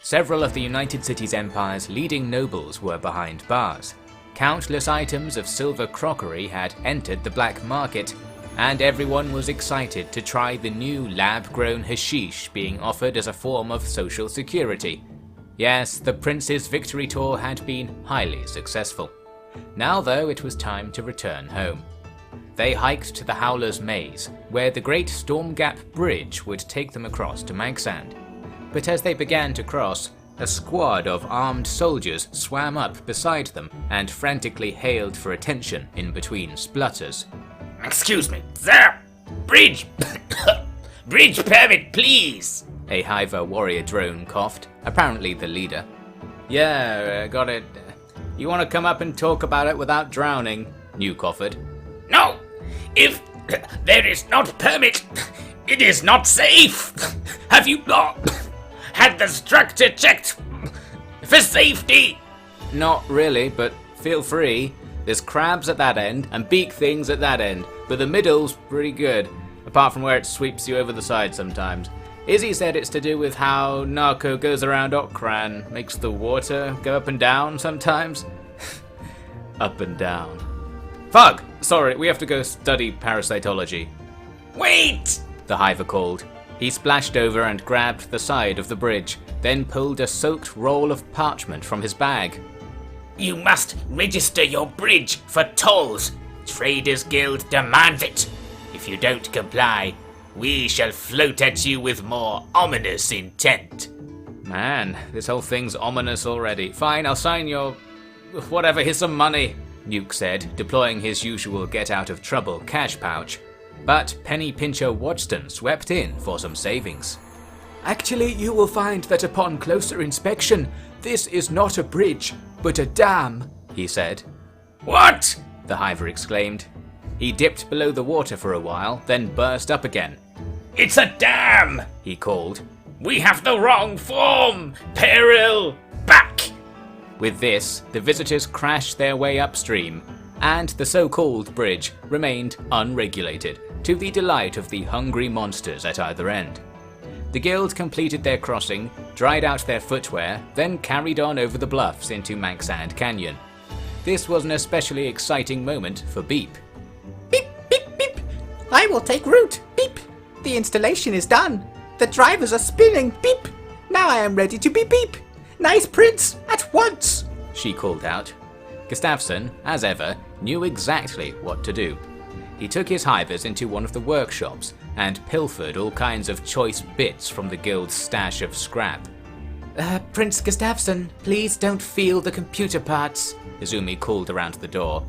Several of the United Cities Empire's leading nobles were behind bars. Countless items of silver crockery had entered the black market, and everyone was excited to try the new lab-grown hashish being offered as a form of social security. Yes, the prince's victory tour had been highly successful. Now though, it was time to return home. They hiked to the Howler's Maze, where the Great Stormgap Bridge would take them across to Manksand. But as they began to cross, a squad of armed soldiers swam up beside them and frantically hailed for attention in between splutters. "Excuse me, sir! Bridge! Bridge permit, please!" A Hiver warrior drone coughed, apparently the leader. "Yeah, got it. You want to come up and talk about it without drowning?" Nuke offered. "No! If there is not permit, it is not safe! Have you not had the structure checked for safety?" "Not really, but feel free. There's crabs at that end and beak things at that end, but the middle's pretty good, apart from where it sweeps you over the side sometimes. Izzy said it's to do with how Narco goes around Okran, makes the water go up and down sometimes." Up and down. "Fuck! Sorry, we have to go study parasitology." "Wait!" the Hiver called. He splashed over and grabbed the side of the bridge, then pulled a soaked roll of parchment from his bag. "You must register your bridge for tolls. Traders Guild demands it. If you don't comply, we shall float at you with more ominous intent." Man, this whole thing's ominous already. Fine, I'll sign your... whatever, here's some money, Nuke said, deploying his usual get-out-of-trouble cash pouch. But Penny Pincher Watson swept in for some savings. "Actually, you will find that upon closer inspection, this is not a bridge, but a dam," he said. "What?" the Hiver exclaimed. He dipped below the water for a while, then burst up again. "It's a dam!" he called. "We have the wrong form! Peril! Back!" With this, the visitors crashed their way upstream, and the so-called bridge remained unregulated, to the delight of the hungry monsters at either end. The guild completed their crossing, dried out their footwear, then carried on over the bluffs into Manksand Canyon. This was an especially exciting moment for Beep. "Beep, beep, beep! I will take route! Beep! The installation is done! The drivers are spinning! Beep! Now I am ready to be beep! Nice prince! At once!" she called out. Gustafsson, as ever, knew exactly what to do. He took his Hivers into one of the workshops and pilfered all kinds of choice bits from the guild's stash of scrap. Prince Gustafsson, please don't feel the computer parts," Izumi called around the door.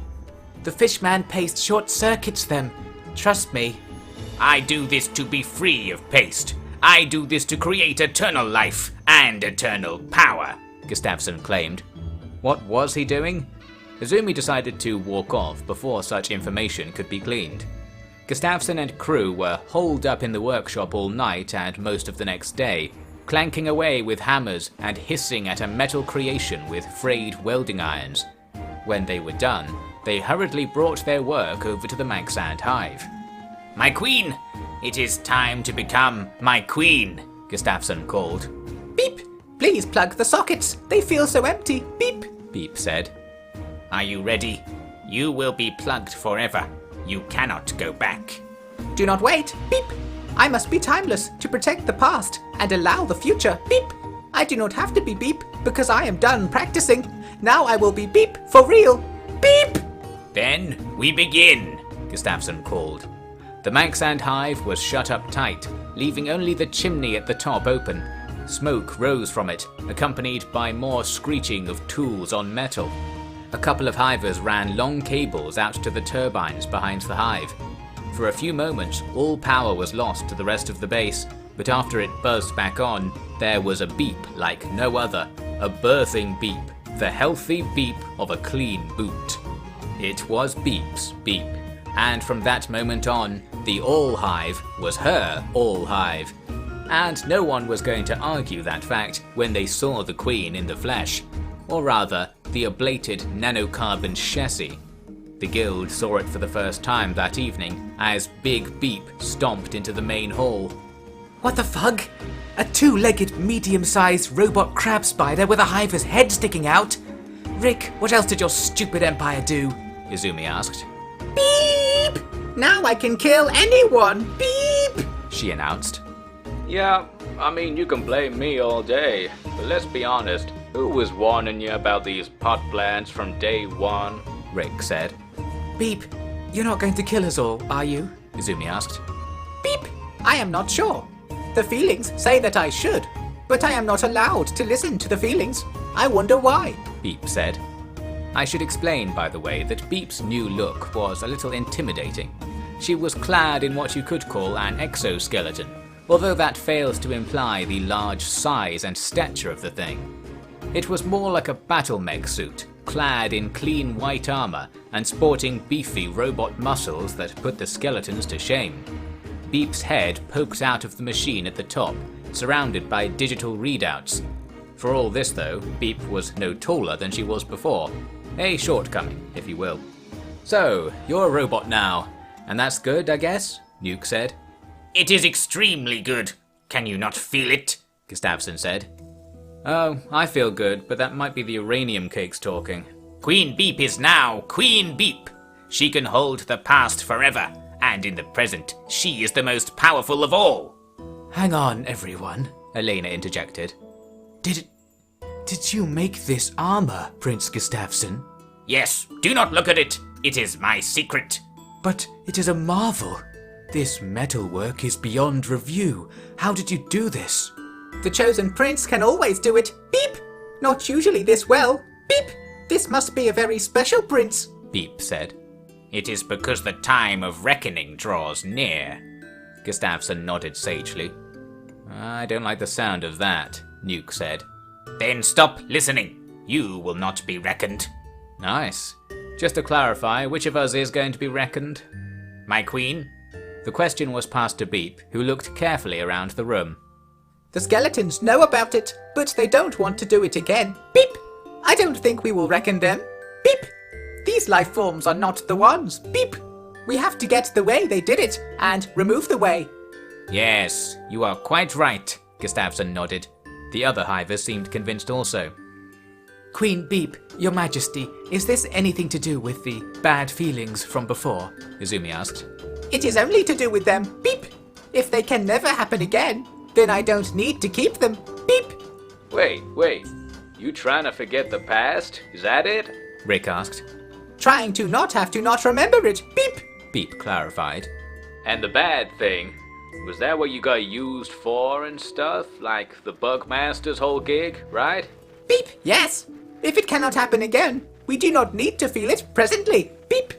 "The fishman paste short-circuits them. Trust me." "I do this to be free of paste. I do this to create eternal life and eternal power," Gustafsson claimed. What was he doing? Izumi decided to walk off before such information could be gleaned. Gustafsson and crew were holed up in the workshop all night and most of the next day, clanking away with hammers and hissing at a metal creation with frayed welding irons. When they were done, they hurriedly brought their work over to the Manksand hive. "My queen! It is time to become my queen," Gustafsson called. "Beep! Please plug the sockets. They feel so empty. Beep!" Beep said. "Are you ready? You will be plugged forever. You cannot go back." "Do not wait. Beep! I must be timeless to protect the past and allow the future. Beep! I do not have to be Beep because I am done practicing. Now I will be Beep for real. Beep!" "Then we begin," Gustafsson called. The Manksand hive was shut up tight, leaving only the chimney at the top open. Smoke rose from it, accompanied by more screeching of tools on metal. A couple of hivers ran long cables out to the turbines behind the hive. For a few moments, all power was lost to the rest of the base, but after it buzzed back on, there was a beep like no other, a birthing beep, the healthy beep of a clean boot. It was Beep's beep, and from that moment on, the All Hive was her All Hive. And no one was going to argue that fact when they saw the Queen in the flesh, or rather, the ablated nanocarbon chassis. The guild saw it for the first time that evening as Big Beep stomped into the main hall. What the fug? A two-legged, medium-sized robot crab spider with a hive's head sticking out? Rick, what else did your stupid empire do? Izumi asked. Beep! Now I can kill anyone! Beep! She announced. Yeah, I mean, you can blame me all day, but let's be honest, who was warning you about these pot plants from day one? Rick said. Beep, you're not going to kill us all, are you? Izumi asked. Beep, I am not sure. The feelings say that I should, but I am not allowed to listen to the feelings. I wonder why. Beep said. I should explain, by the way, that Beep's new look was a little intimidating. She was clad in what you could call an exoskeleton, although that fails to imply the large size and stature of the thing. It was more like a battle mech suit, clad in clean white armor and sporting beefy robot muscles that put the skeletons to shame. Beep's head poked out of the machine at the top, surrounded by digital readouts. For all this though, Beep was no taller than she was before. A shortcoming, if you will. So, you're a robot now, and that's good, I guess? Nuke said. It is extremely good. Can you not feel it? Gustafsson said. Oh, I feel good, but that might be the uranium cakes talking. Queen Beep is now Queen Beep. She can hold the past forever, and in the present, she is the most powerful of all. Hang on, everyone, Elena interjected. Did you make this armor, Prince Gustafsson? Yes, do not look at it. It is my secret. But it is a marvel. This metalwork is beyond review. How did you do this? The chosen prince can always do it. Beep! Not usually this well. Beep! This must be a very special prince. Beep said. It is because the time of reckoning draws near. Gustafsson nodded sagely. I don't like the sound of that, Nuke said. Then stop listening. You will not be reckoned. Nice. Just to clarify, which of us is going to be reckoned? My queen? The question was passed to Beep, who looked carefully around the room. The skeletons know about it, but they don't want to do it again. Beep! I don't think we will reckon them. Beep! These life forms are not the ones. Beep! We have to get the way they did it, and remove the way. Yes, you are quite right, Gustafsson nodded. The other hivers seemed convinced also. Queen Beep, your majesty, is this anything to do with the bad feelings from before? Izumi asked. It is only to do with them. Beep! If they can never happen again, then I don't need to keep them. Beep! Wait. You trying to forget the past? Is that it? Rick asked. Trying to not remember it. Beep! Beep clarified. And the bad thing, was that what you got used for and stuff? Like the Bugmaster's whole gig, right? Beep! Yes! If it cannot happen again, we do not need to feel it presently. Beep!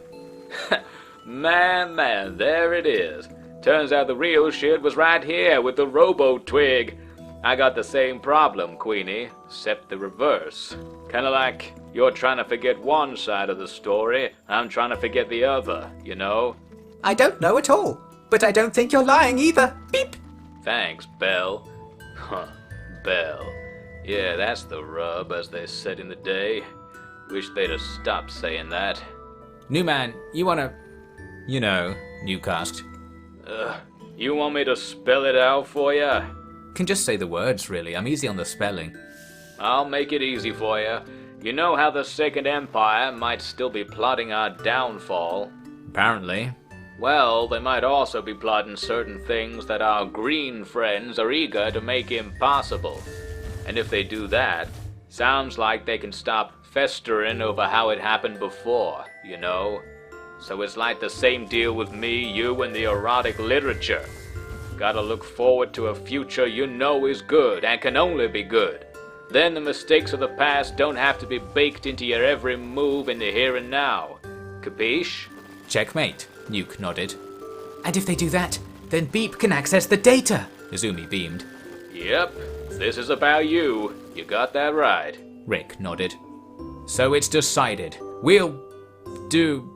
Man, there it is. Turns out the real shit was right here with the robo-twig. I got the same problem, Queenie, except the reverse. Kinda like you're trying to forget one side of the story, I'm trying to forget the other, you know? I don't know at all, but I don't think you're lying either. Beep! Thanks, Belle. Huh, Belle. Yeah, that's the rub, as they said in the day. Wish they'd have stopped saying that. Newman, you wanna... You know, Nuke asked. You want me to spell it out for ya? Can just say the words, really. I'm easy on the spelling. I'll make it easy for ya. You know how the Second Empire might still be plotting our downfall? Apparently. Well, they might also be plotting certain things that our green friends are eager to make impossible. And if they do that, sounds like they can stop festering over how it happened before, you know? So it's like the same deal with me, you, and the erotic literature. Gotta look forward to a future you know is good and can only be good. Then the mistakes of the past don't have to be baked into your every move in the here and now. Capiche? Checkmate, Nuke nodded. And if they do that, then Beep can access the data. Izumi beamed. Yep, this is about you. You got that right. Rick nodded. So it's decided. We'll do...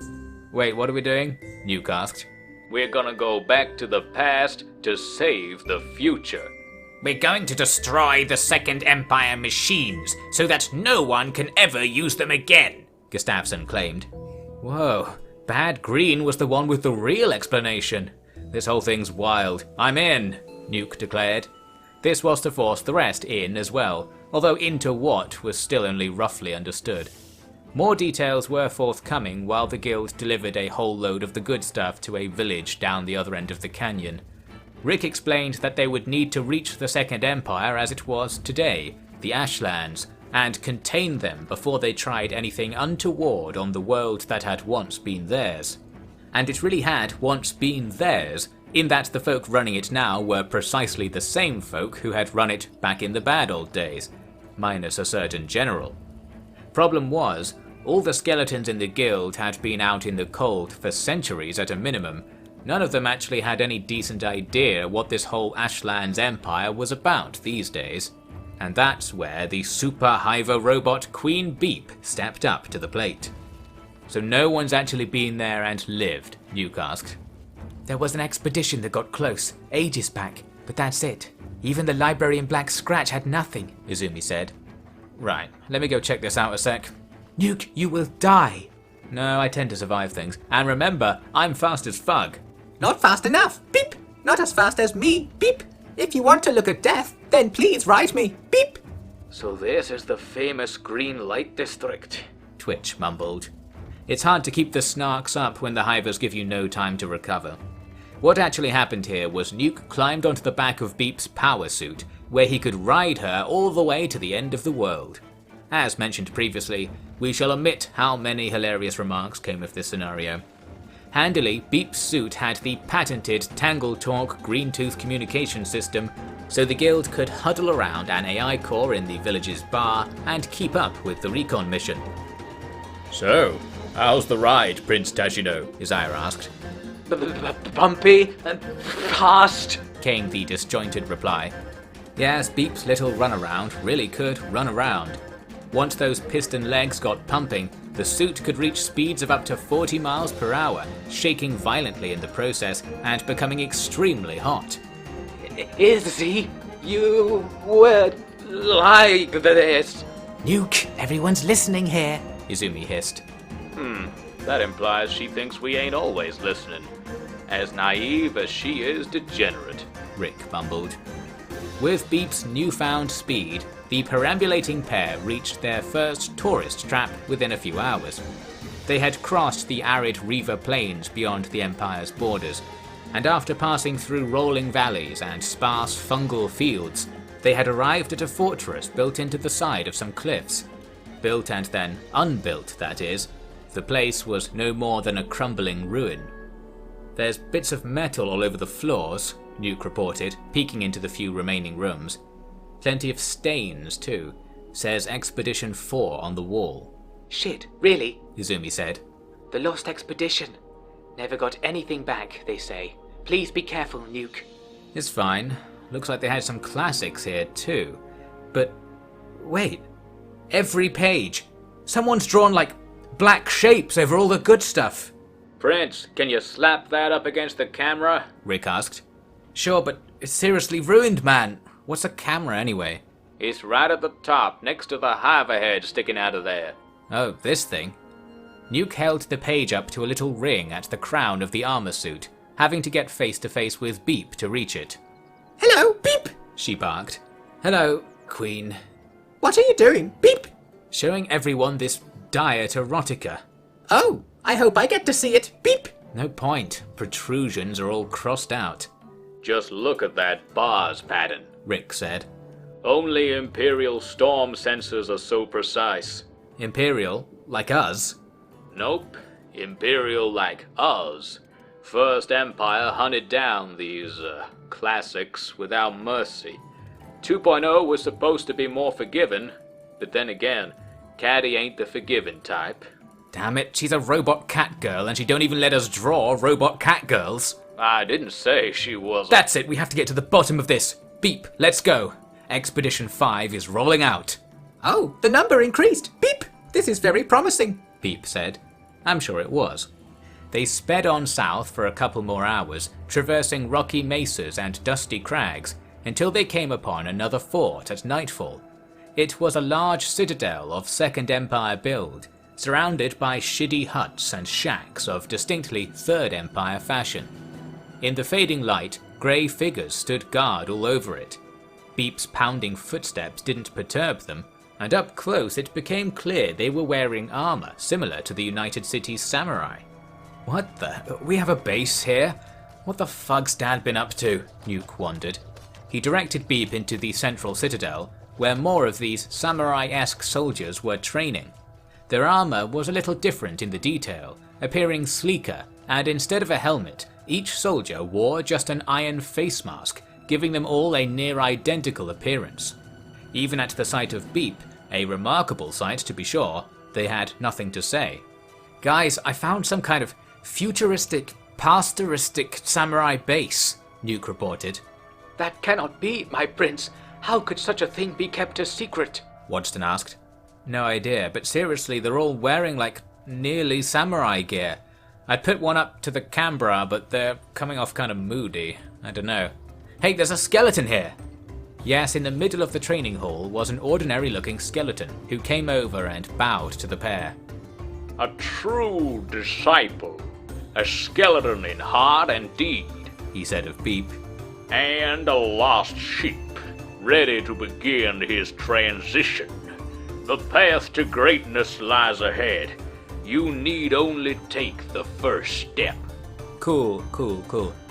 Wait, what are we doing? Nuke asked. We're gonna go back to the past to save the future. We're going to destroy the Second Empire machines so that no one can ever use them again, Gustafsson claimed. Whoa, Bad Green was the one with the real explanation. This whole thing's wild. I'm in. Nuke declared. This was to force the rest in as well, although into what was still only roughly understood. More details were forthcoming while the guild delivered a whole load of the good stuff to a village down the other end of the canyon. Rick explained that they would need to reach the Second Empire as it was today, the Ashlands, and contain them before they tried anything untoward on the world that had once been theirs. And it really had once been theirs, in that the folk running it now were precisely the same folk who had run it back in the bad old days, minus a certain general. Problem was, all the skeletons in the guild had been out in the cold for centuries at a minimum. None of them actually had any decent idea what this whole Ashlands Empire was about these days. And that's where the super hiver robot Queen Beep stepped up to the plate. So no one's actually been there and lived, Nuke asked. There was an expedition that got close, ages back, but that's it. Even the library in Black Scratch had nothing, Izumi said. Right, let me go check this out a sec. Nuke, you will die. No, I tend to survive things. And remember, I'm fast as fuck. Not fast enough, beep. Not as fast as me, beep. If you want to look at death, then please ride me, beep. So this is the famous Green Light District, Twitch mumbled. It's hard to keep the snarks up when the hivers give you no time to recover. What actually happened here was Nuke climbed onto the back of Beep's power suit, where he could ride her all the way to the end of the world. As mentioned previously, we shall omit how many hilarious remarks came of this scenario. Handily, Beep's suit had the patented Tangle Talk Green Tooth communication system, so the guild could huddle around an AI core in the village's bar and keep up with the recon mission. So, how's the ride, Prince Tashino? Isaiah asked. Bumpy and fast, Came the disjointed reply. Yes, Beep's little runaround really could run around. Once those piston legs got pumping, the suit could reach speeds of up to 40 miles per hour, shaking violently in the process and becoming extremely hot. Izzy, you would like this. Nuke, everyone's listening here. Izumi hissed. That implies she thinks we ain't always listening. As naive as she is degenerate. Rick mumbled. With Beep's newfound speed, the perambulating pair reached their first tourist trap within a few hours. They had crossed the arid Riva Plains beyond the Empire's borders, and after passing through rolling valleys and sparse fungal fields, they had arrived at a fortress built into the side of some cliffs. Built and then unbuilt, that is. The place was no more than a crumbling ruin. There's bits of metal all over the floors, Nuke reported, peeking into the few remaining rooms. Plenty of stains, too. Says Expedition 4 on the wall. Shit, really? Izumi said. The lost expedition. Never got anything back, they say. Please be careful, Nuke. It's fine. Looks like they had some classics here, too. But wait. Every page. Someone's drawn, like, black shapes over all the good stuff. Prince, can you slap that up against the camera? Rick asked. Sure, but it's seriously ruined, man. What's a camera, anyway? It's right at the top, next to the hiver head sticking out of there. Oh, this thing. Nuke held the page up to a little ring at the crown of the armor suit, having to get face to face with Beep to reach it. Hello, Beep! She barked. Hello, Queen. What are you doing, Beep? Showing everyone this diet erotica. Oh, I hope I get to see it, Beep! No point. Protrusions are all crossed out. Just look at that bars pattern, Rick said. Only Imperial storm sensors are so precise. Imperial? Like us? Nope. Imperial like us. First Empire hunted down these classics without mercy. 2.0 was supposed to be more forgiving, but then again, Caddy ain't the forgiving type. Damn it, she's a robot cat girl and she don't even let us draw robot cat girls. I didn't say she was. That's it, we have to get to the bottom of this. Beep, let's go. Expedition 5 is rolling out. Oh, the number increased. Beep! This is very promising, Beep said. I'm sure it was. They sped on south for a couple more hours, traversing rocky mesas and dusty crags, until they came upon another fort at nightfall. It was a large citadel of Second Empire build, surrounded by shitty huts and shacks of distinctly Third Empire fashion. In the fading light, grey figures stood guard all over it. Beep's pounding footsteps didn't perturb them, and up close it became clear they were wearing armour similar to the United City's samurai. What the? We have a base here? What the fuck's Dad been up to? Nuke wondered. He directed Beep into the central citadel, where more of these samurai-esque soldiers were training. Their armour was a little different in the detail, appearing sleeker, and instead of a helmet, each soldier wore just an iron face mask, giving them all a near-identical appearance. Even at the sight of Beep, a remarkable sight to be sure, they had nothing to say. Guys, I found some kind of futuristic, pastoristic samurai base, Nuke reported. That cannot be, my prince. How could such a thing be kept a secret? Wadston asked. No idea, but seriously, they're all wearing like nearly samurai gear. I'd put one up to the camera, but they're coming off kind of moody. I don't know. Hey, there's a skeleton here! Yes, in the middle of the training hall was an ordinary-looking skeleton who came over and bowed to the pair. A true disciple. A skeleton in heart and deed, he said of Beep. And a lost sheep, ready to begin his transition. The path to greatness lies ahead. You need only take the first step. Cool.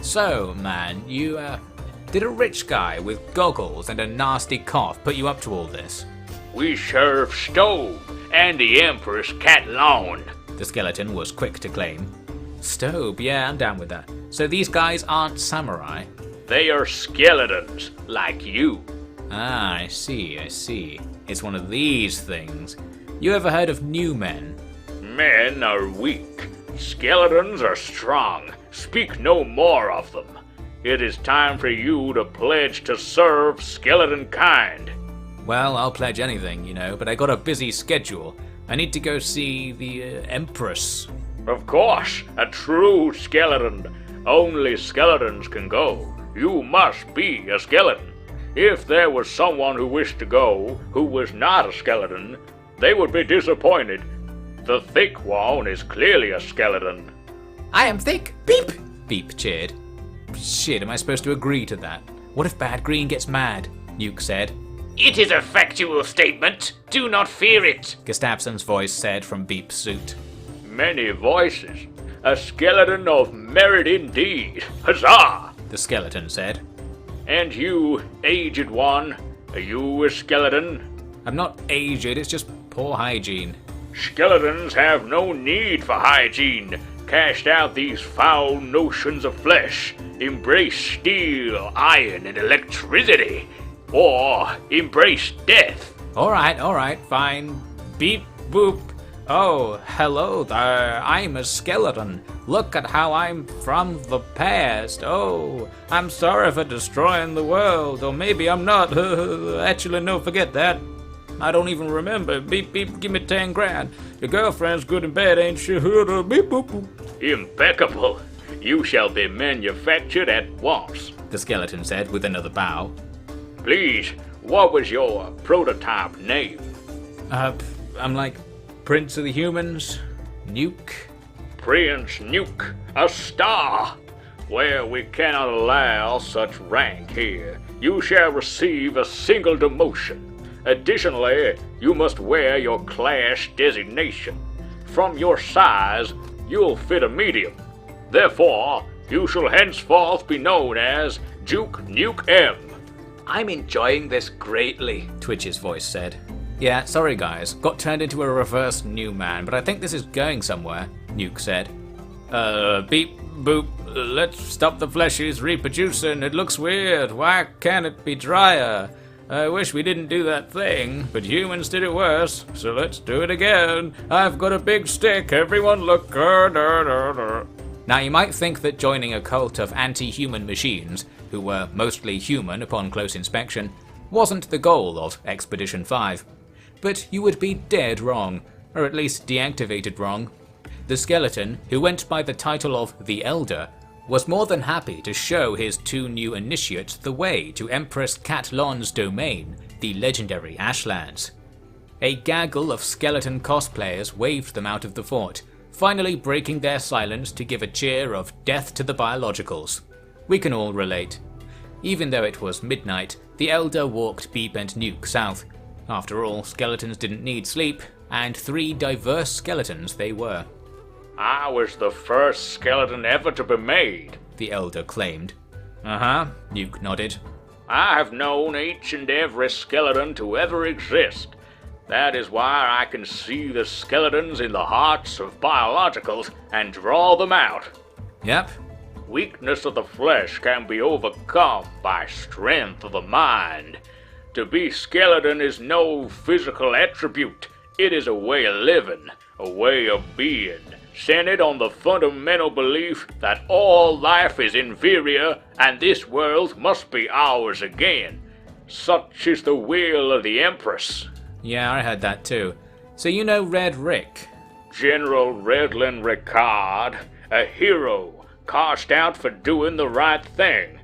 So, man, did a rich guy with goggles and a nasty cough put you up to all this? We serve stove and the Empress Cat Lawn, the skeleton was quick to claim. Stove, yeah, I'm down with that. So these guys aren't samurai? They are skeletons, like you. Ah, I see. It's one of these things. You ever heard of new men? Men are weak. Skeletons are strong. Speak no more of them. It is time for you to pledge to serve skeleton kind. Well, I'll pledge anything, but I got a busy schedule. I need to go see the Empress. Of course, a true skeleton. Only skeletons can go. You must be a skeleton. If there was someone who wished to go who was not a skeleton, they would be disappointed. The thick one is clearly a skeleton. I am thick. Beep! Beep cheered. Shit, am I supposed to agree to that? What if Bad Green gets mad? Nuke said. It is a factual statement. Do not fear it, Gustafson's voice said from Beep's suit. Many voices. A skeleton of merit indeed. Huzzah! The skeleton said. And you, aged one, are you a skeleton? I'm not aged, it's just poor hygiene. Skeletons have no need for hygiene. Cast out these foul notions of flesh. Embrace steel, iron, and electricity. Or embrace death. Alright, fine. Beep boop. Oh, hello there. I'm a skeleton. Look at how I'm from the past. Oh, I'm sorry for destroying the world. Or maybe I'm not. Actually, no, forget that. I don't even remember. Beep, beep, give me 10 grand. Your girlfriend's good and bad, ain't she? Beep, boop, boop. Impeccable. You shall be manufactured at once, the skeleton said with another bow. Please, what was your prototype name? I'm like Prince of the Humans, Nuke. Prince Nuke, a star. Well, we cannot allow such rank here. You shall receive a single demotion. Additionally, you must wear your class designation. From your size, you'll fit a medium. Therefore, you shall henceforth be known as Duke Nuke M. I'm enjoying this greatly, Twitch's voice said. Yeah, sorry guys, got turned into a reverse new man, but I think this is going somewhere, Nuke said. Beep, boop, let's stop the fleshies reproducing, it looks weird, why can't it be drier? I wish we didn't do that thing, but humans did it worse, so let's do it again. I've got a big stick, everyone look. Now you might think that joining a cult of anti-human machines, who were mostly human upon close inspection, wasn't the goal of Expedition 5. But you would be dead wrong, or at least deactivated wrong. The skeleton, who went by the title of the Elder, was more than happy to show his 2 new initiates the way to Empress Cat Lon's domain, the legendary Ashlands. A gaggle of skeleton cosplayers waved them out of the fort, finally breaking their silence to give a cheer of death to the biologicals. We can all relate. Even though it was midnight, the Elder walked Beep and Nuke south. After all, skeletons didn't need sleep, and 3 diverse skeletons they were. I was the first skeleton ever to be made, The Elder claimed. Uh-huh, Nuke nodded. I have known each and every skeleton to ever exist. That is why I can see the skeletons in the hearts of biologicals and draw them out. Yep. Weakness of the flesh can be overcome by strength of the mind. To be skeleton is no physical attribute. It is a way of living, a way of being, centered on the fundamental belief that all life is inferior and this world must be ours again. Such is the will of the Empress. Yeah, I heard that too. So you know Red Rick? General Redland Ricard, a hero, cast out for doing the right thing.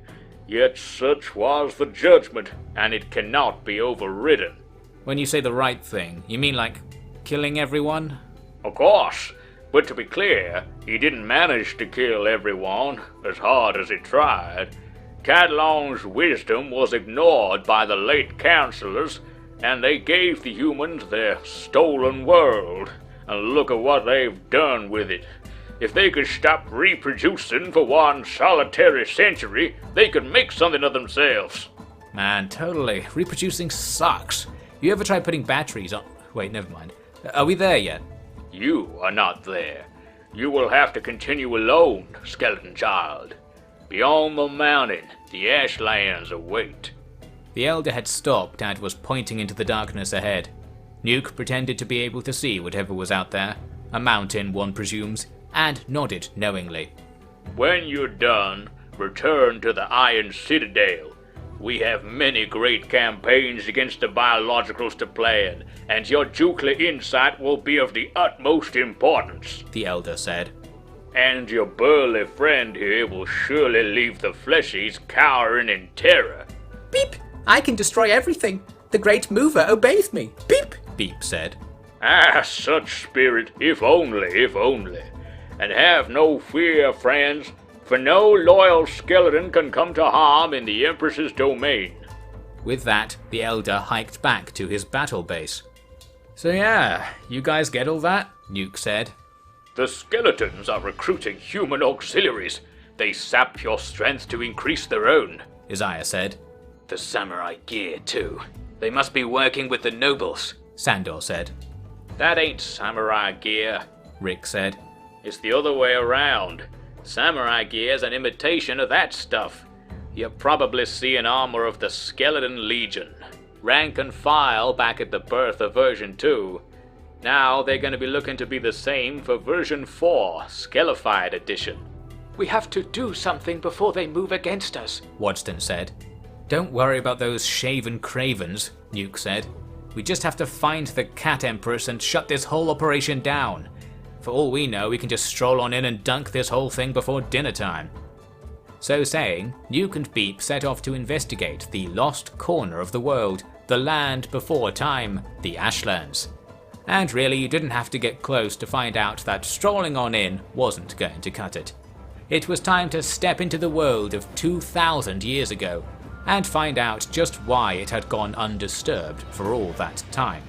Yet such was the judgment, and it cannot be overridden. When you say the right thing, you mean like killing everyone? Of course, but to be clear, he didn't manage to kill everyone, as hard as he tried. Catalan's wisdom was ignored by the late councillors, and they gave the humans their stolen world. And look at what they've done with it. If they could stop reproducing for one solitary century, they could make something of themselves. Man, totally. Reproducing sucks. You ever try putting batteries on... Wait, never mind. Are we there yet? You are not there. You will have to continue alone, skeleton child. Beyond the mountain, the ashlands await. The Elder had stopped and was pointing into the darkness ahead. Nuke pretended to be able to see whatever was out there. A mountain, one presumes, and nodded knowingly. When you're done, return to the Iron Citadel. We have many great campaigns against the biologicals to plan, and your Jukla insight will be of the utmost importance, The Elder said. And your burly friend here will surely leave the fleshies cowering in terror. Beep! I can destroy everything. The Great Mover obeys me. Beep! Beep said. Ah, such spirit, if only, if only. And have no fear, friends, for no loyal skeleton can come to harm in the Empress's domain. With that, the Elder hiked back to his battle base. So yeah, you guys get all that? Nuke said. The skeletons are recruiting human auxiliaries. They sap your strength to increase their own. Isaiah said. The samurai gear, too. They must be working with the nobles, Sandor said. That ain't samurai gear. Rick said. It's the other way around. Samurai gear's an imitation of that stuff. You probably see an armor of the Skeleton Legion. Rank and file back at the birth of version 2. Now they're going to be looking to be the same for version 4, Skelefied edition. We have to do something before they move against us, Wadston said. Don't worry about those shaven cravens, Nuke said. We just have to find the Cat Empress and shut this whole operation down. For all we know, we can just stroll on in and dunk this whole thing before dinner time. So saying, Nuke and Beep set off to investigate the lost corner of the world, the land before time, the Ashlands. And really, you didn't have to get close to find out that strolling on in wasn't going to cut it. It was time to step into the world of 2,000 years ago, and find out just why it had gone undisturbed for all that time.